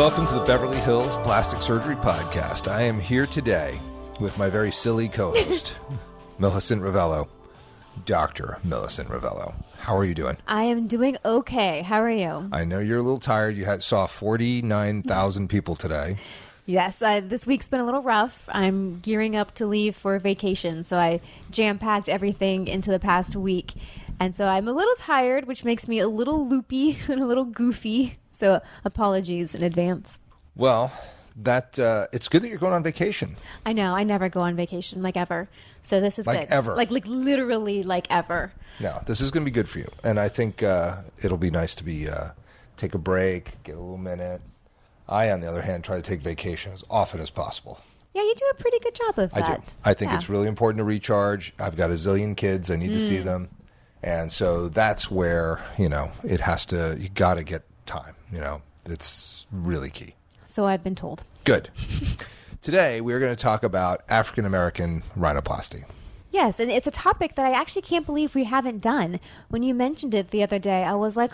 Welcome to the Beverly Hills Plastic Surgery Podcast. I am here today with my very silly co-host, Millicent Ravello, Dr. Millicent Ravello. How are you doing? I am doing okay. How are you? I know you're a little tired. You saw 49,000 people today. Yes, this week's been a little rough. I'm gearing up to leave for vacation, so I jam-packed everything into the past week. And so I'm a little tired, which makes me a little loopy and a little goofy. So apologies in advance. Well, it's good that you're going on vacation. I know. I never go on vacation, like ever. So this is like good. Ever. Like literally like ever. No, this is going to be good for you. And I think it'll be nice to take a break, get a little minute. I, on the other hand, try to take vacation as often as possible. Yeah, you do a pretty good job of that. I do. I think it's really important to recharge. I've got a zillion kids. I need to see them. And so that's where, you got to get time. It's really key. So I've been told. Good. Today, we're going to talk about African-American rhinoplasty. Yes, and it's a topic that I actually can't believe we haven't done. When you mentioned it the other day, I was like,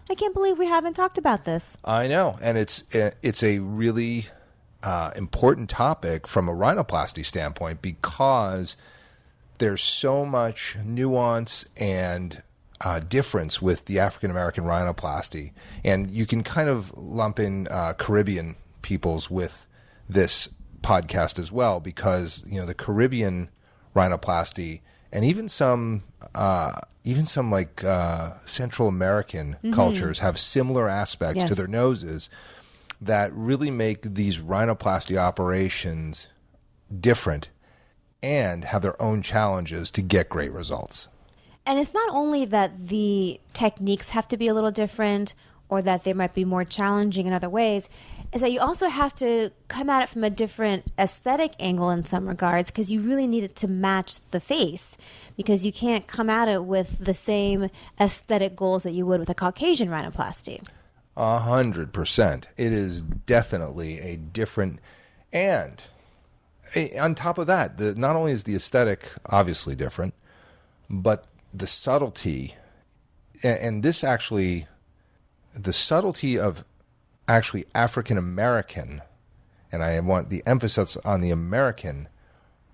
I can't believe we haven't talked about this. I know, and it's a really important topic from a rhinoplasty standpoint because there's so much nuance and difference with the African-American rhinoplasty. And you can kind of lump in Caribbean peoples with this podcast as well because, the Caribbean rhinoplasty and even some Central American cultures have similar aspects to their noses that really make these rhinoplasty operations different and have their own challenges to get great results. And it's not only that the techniques have to be a little different or that they might be more challenging in other ways, is that you also have to come at it from a different aesthetic angle in some regards because you really need it to match the face because you can't come at it with the same aesthetic goals that you would with a Caucasian rhinoplasty. 100%. It is definitely a different, and on top of that, not only is the aesthetic obviously different, but the subtlety, and this actually, the subtlety of actually African American, and I want the emphasis on the American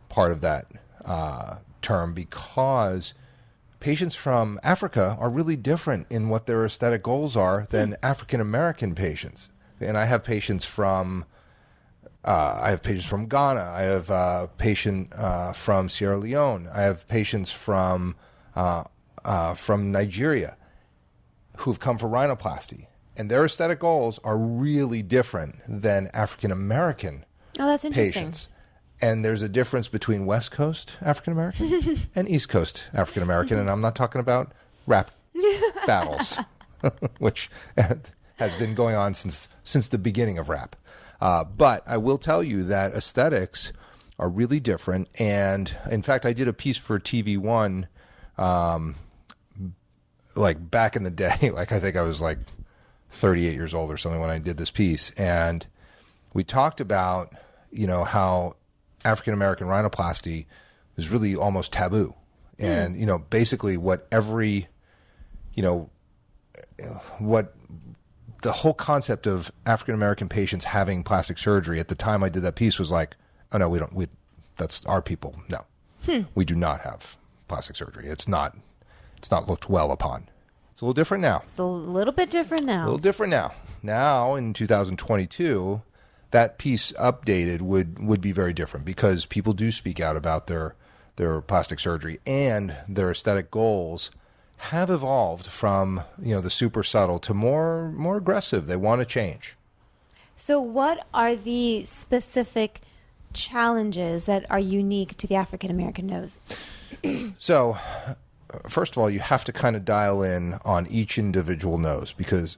part of that term because patients from Africa are really different in what their aesthetic goals are than African American patients. And I have patients from Ghana. I have a patient from Sierra Leone. I have patients from Nigeria who've come for rhinoplasty. And their aesthetic goals are really different than African American that's interesting. patients. And there's a difference between West Coast African American and East Coast African American. And I'm not talking about rap battles, which has been going on since the beginning of rap. But I will tell you that aesthetics are really different. And in fact, I did a piece for TV1 like back in the day. Like I think I was like 38 years old or something when I did this piece. And we talked about, how African-American rhinoplasty is really almost taboo. And, basically what the whole concept of African-American patients having plastic surgery at the time I did that piece was like, oh no, that's our people. No, we do not have plastic surgery. It's not looked well upon. It's a little different now. It's a little bit different now. A little different now. Now, in 2022, that piece updated would be very different because people do speak out about their plastic surgery and their aesthetic goals have evolved from, the super subtle to more aggressive. They want to change. So what are the specific challenges that are unique to the African American nose? So, first of all, you have to kind of dial in on each individual nose because,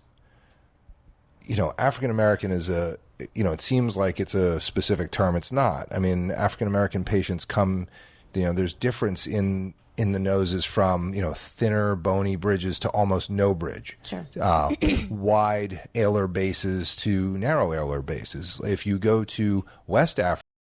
African American is it seems like it's a specific term. It's not. I mean, African American patients come, there's difference in the noses from, thinner bony bridges to almost no bridge. Sure. Wide alar bases to narrow alar bases. If you go to West Africa,